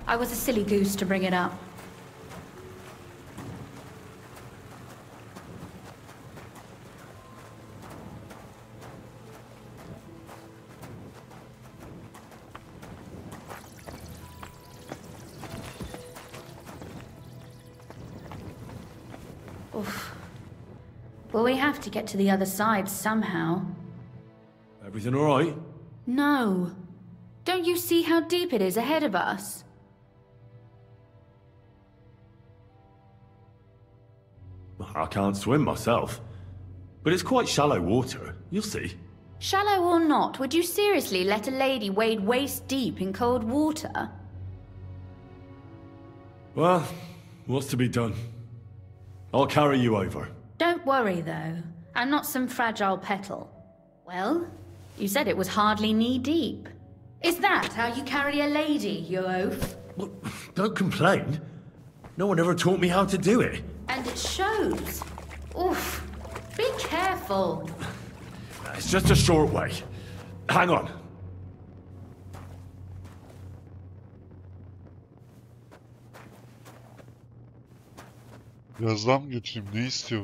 I was a silly goose to bring it up. Oof. Well, we have to get to the other side somehow. Everything all right? No. Don't you see how deep it is ahead of us? I can't swim myself. But it's quite shallow water. You'll see. Shallow or not, would you seriously let a lady wade waist deep in cold water? Well, what's to be done? I'll carry you over. Don't worry, though. I'm not some fragile petal. Well, you said it was hardly knee-deep. Is that how you carry a lady, you oaf? Well, don't complain. No one ever taught me how to do it. And it shows. Oof. Be careful. It's just a short way. Hang on. Biraz daha mı götüreyim? Ne istiyor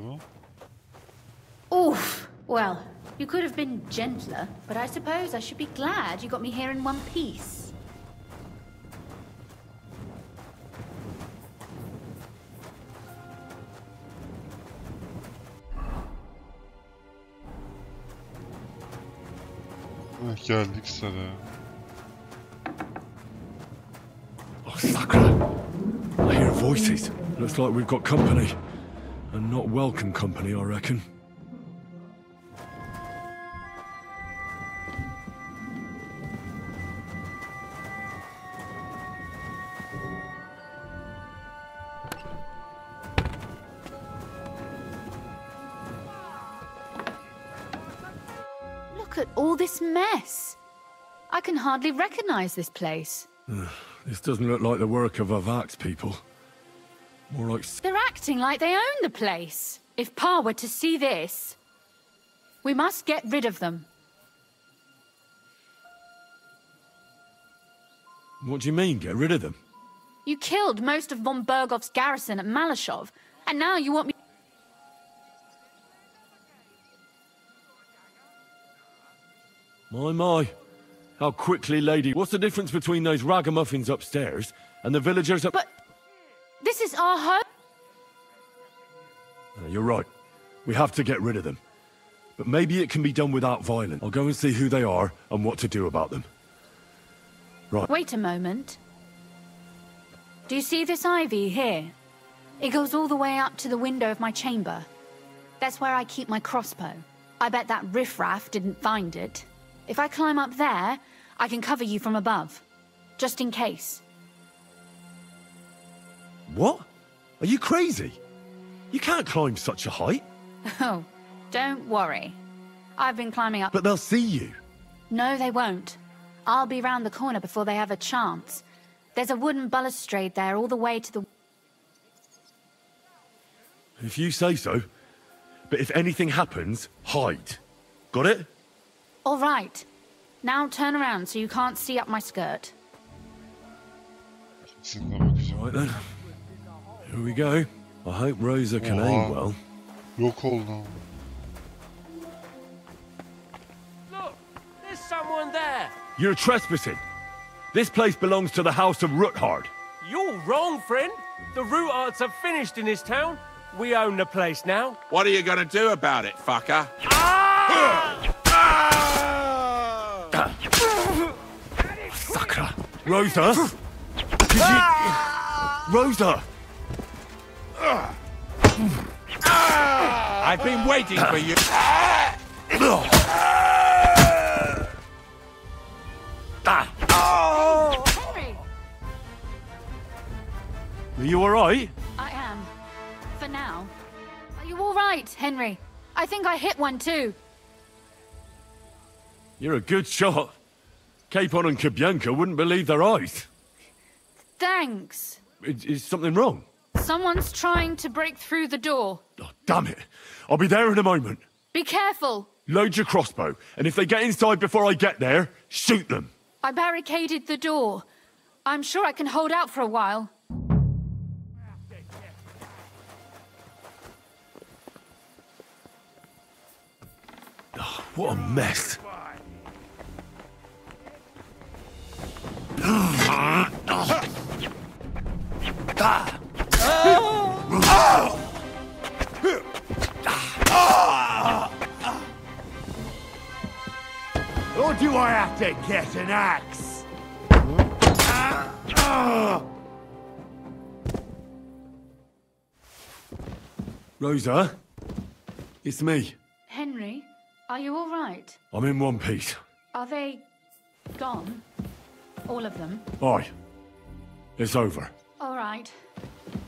bu? Oof. Well, you could have been gentler, but I suppose I should be glad you got me here in one piece. Geldik sana. Oh, Sakra! I hear voices. Looks like we've got company. And not welcome company, I reckon. look at all this mess. I can hardly recognize this place. This doesn't look like the work of Avax people. More like... They're acting like they own the place. If Pa were to see this, we must get rid of them. What do you mean, get rid of them? You killed most of von Bergov's garrison at Malashov, and now you want me... My. How quickly, lady. What's the difference between those ragamuffins upstairs and the villagers up... But this is our home. You're right. We have to get rid of them. But maybe it can be done without violence. I'll go and see who they are and what to do about them. Right. Wait a moment. Do you see this ivy here? It goes all the way up to the window of my chamber. That's where I keep my crossbow. I bet that riffraff didn't find it. If I climb up there, I can cover you from above. Just in case. What? Are you crazy? You can't climb such a height. Oh, don't worry. I've been climbing up... But they'll see you. No, they won't. I'll be round the corner before they have a chance. There's a wooden balustrade there all the way to the... If you say so. But if anything happens, hide. Got it? All right. Now turn around so you can't see up my skirt. Right then. Here we go. I hope Rosa can aim well. Your call now. Look, there's someone there. You're trespassing. This place belongs to the House of Ruthard. You're wrong, friend. The Ruthards are finished in this town. We own the place now. What are you gonna do about it, fucker? Sucker! Rosa! Rosa! I've been waiting for you. Henry! Are you alright? I am. For now. Are you all right, Henry? I think I hit one too. You're a good shot. Capon and Kabianka wouldn't believe their eyes. Thanks. Is something wrong? Someone's trying to break through the door. Oh, damn it. I'll be there in a moment. Be careful. Load your crossbow, and if they get inside before I get there, shoot them. I barricaded the door. I'm sure I can hold out for a while. Oh, what a mess. Or do I have to get an axe? Rosa? It's me. Henry, are you all right? I'm in one piece. Are they gone? All of them? Aye. It's over. All right.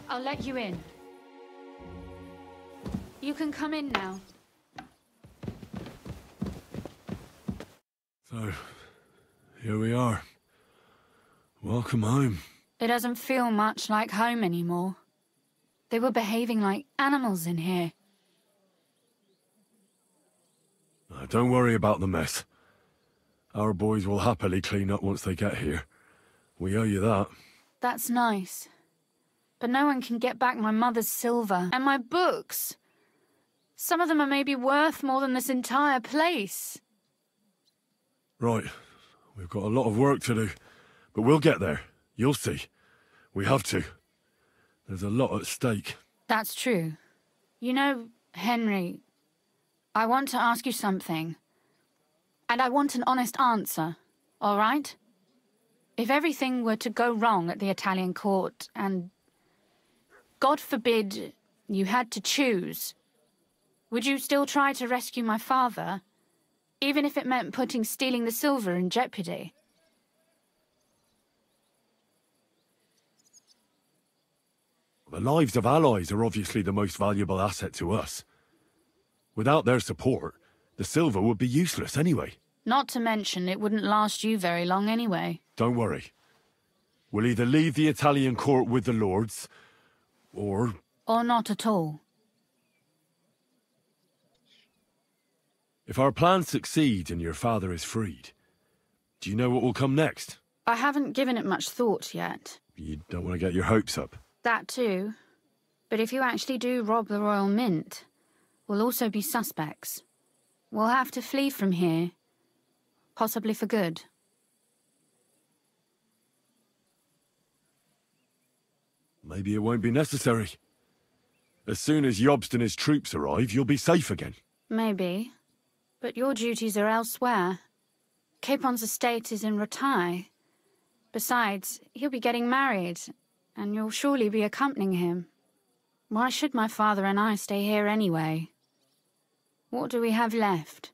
I'll let you in. You can come in now. So, here we are. Welcome home. It doesn't feel much like home anymore. They were behaving like animals in here. Don't worry about the mess. Our boys will happily clean up once they get here. We owe you that. That's nice. But no one can get back my mother's silver and my books. Some of them are maybe worth more than this entire place. Right. We've got a lot of work to do. But we'll get there. You'll see. We have to. There's a lot at stake. That's true. You know, Henry, I want to ask you something. And I want an honest answer, all right? If everything were to go wrong at the Italian court and, God forbid, you had to choose, would you still try to rescue my father, even if it meant putting stealing the silver in jeopardy? The lives of allies are obviously the most valuable asset to us. Without their support, The silver would be useless anyway. Not to mention, it wouldn't last you very long anyway. Don't worry. We'll either leave the Italian court with the lords, or... Or not at all. If our plans succeed and your father is freed, do you know what will come next? I haven't given it much thought yet. You don't want to get your hopes up. That too. But if you actually do rob the Royal Mint, we'll also be suspects. We'll have to flee from here. Possibly for good. Maybe it won't be necessary. As soon as Jobst and his troops arrive, you'll be safe again. Maybe. But your duties are elsewhere. Capon's estate is in Retaille. Besides, he'll be getting married, and you'll surely be accompanying him. Why should my father and I stay here anyway? What do we have left?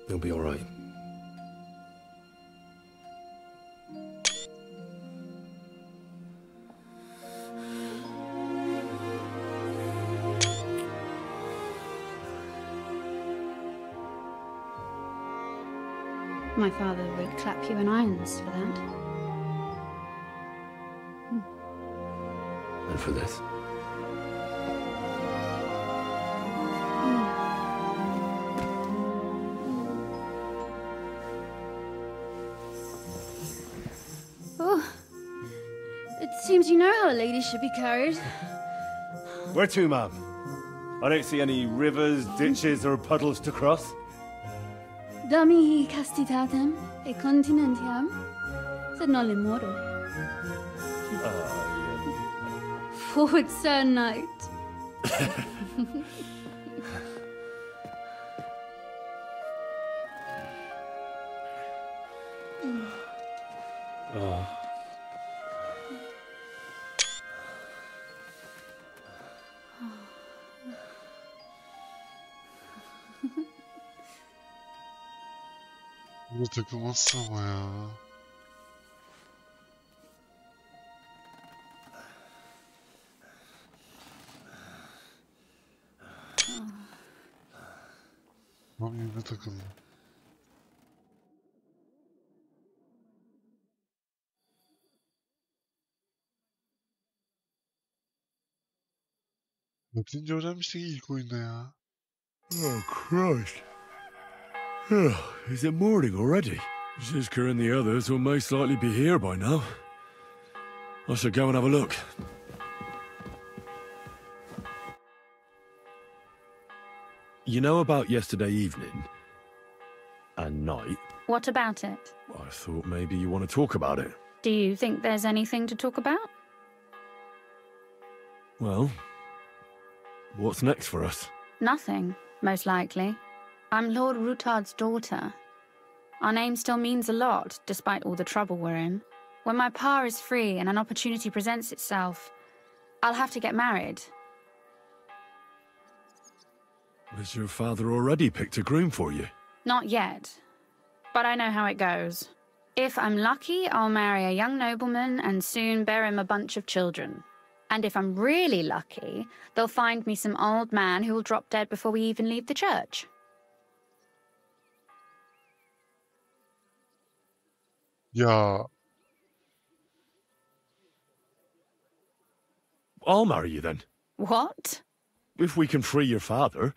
You'll be all right. My father would clap you in irons for that. And for this? Seems you know how a lady should be carried. Where to, ma'am? I don't see any rivers, ditches, or puddles to cross. Dami castitatem e continentiam, sed non le moro. Forward, Sir Knight. Burada takılmazsa ama ya. Tam yerine takıldı. Latince öğrenmiştik ilk oyunda ya. Oh, Christ. Is it morning already? Zizka and the others will most likely be here by now. I should go and have a look. You know about yesterday evening and night? What about it? I thought maybe you want to talk about it. Do you think there's anything to talk about? Well, what's next for us? Nothing, most likely. I'm Lord Routard's daughter. Our name still means a lot, despite all the trouble we're in. When my pa is free and an opportunity presents itself, I'll have to get married. Has your father already picked a groom for you? Not yet, but I know how it goes. If I'm lucky, I'll marry a young nobleman and soon bear him a bunch of children. And if I'm really lucky, they'll find me some old man who will drop dead before we even leave the church. Yeah. I'll marry you then. What? If we can free your father,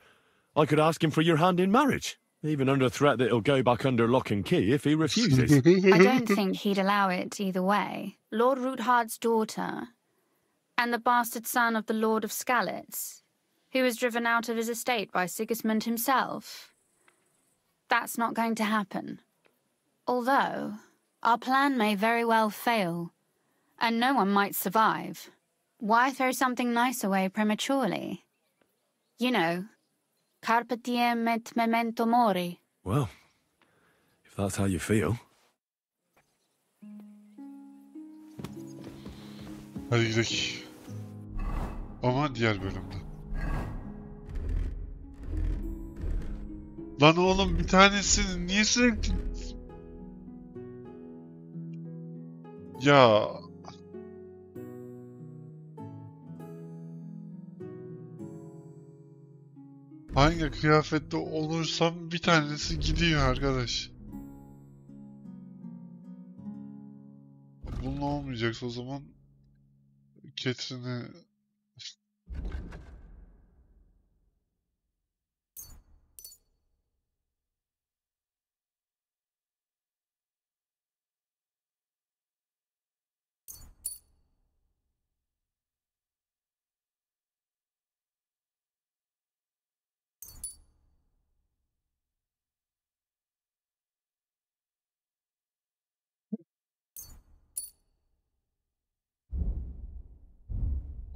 I could ask him for your hand in marriage, even under threat that he'll go back under lock and key if he refuses. I don't think he'd allow it either way. Lord Routard's daughter, and the bastard son of the Lord of Skalitz, who was driven out of his estate by Sigismund himself. That's not going to happen. Although, our plan may very well fail. and no one might survive. Why throw something nice away prematurely? You know, carpe diem et memento mori. Well, if that's how you feel. Hadi gidelim. Ama diğer bölümde. Lan oğlum bir tanesi niye sürekli... Ya... Hangi kıyafette olursam bir tanesi gidiyor arkadaş. Bunun olmayacaksa o zaman Catherine'e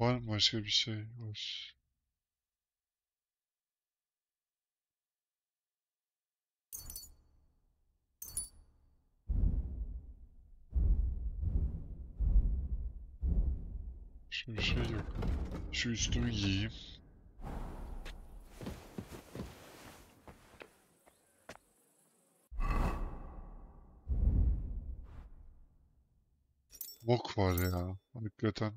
var mı başka bir şey var? Şu bir şey yok. Şu üstümü giyeyim. Bok var ya. Hakikaten.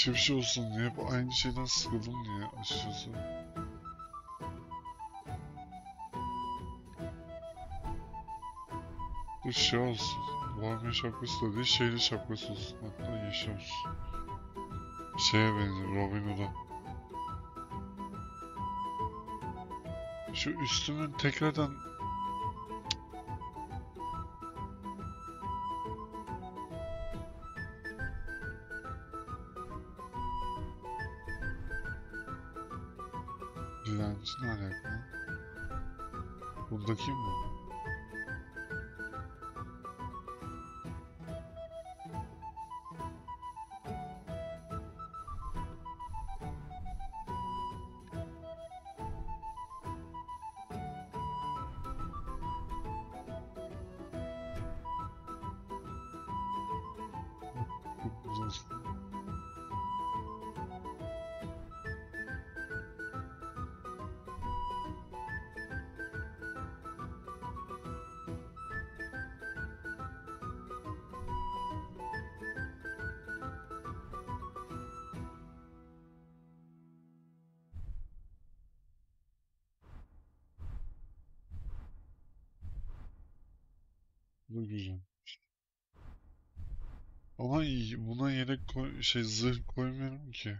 Bir şey olsun diye hep aynı şeyden sıkıldım diye açıkçası. Bir şey olsun. Varmaya şapkası da değil, şeyli şapkası olsun. Hatta yeşil olsun. Şeye benziyor, Robin Hood'a. Şu üstümün tekrardan... Dilenci ne alaka? Buradaki mi? Bu güzel. Ama buna yelek koy, zırh koymuyorum ki.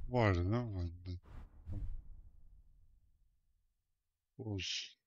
Vardı değil mi bende? Olsun.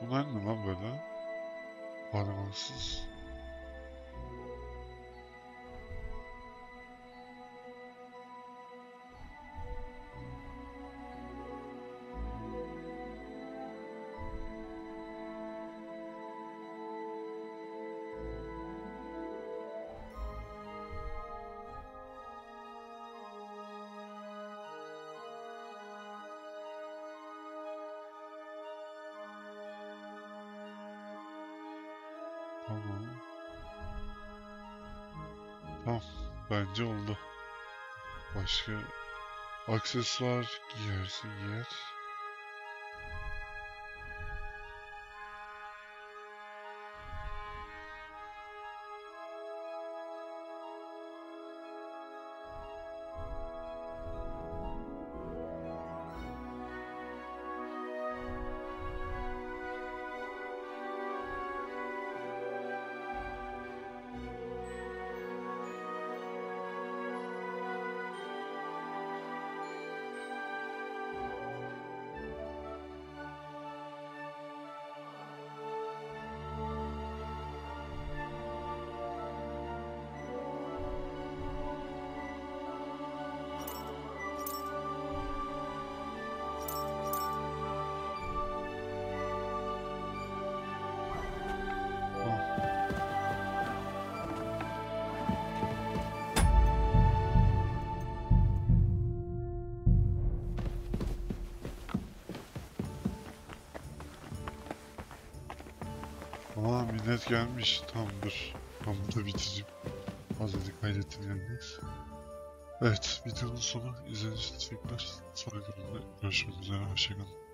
Bunlar ne lan böyle? Parmaksız. Tamam. Tamam. Bence oldu. Başka aksesuar giyersin giyer. Aa, millet gelmiş. Tamam dur. Ben burada bitireceğim. Fazla kaydettim yalnız. Evet, videonun sonu. İzlediğiniz için teşekkürler. Sonraki bölümde görüşmek üzere. Hoşçakalın.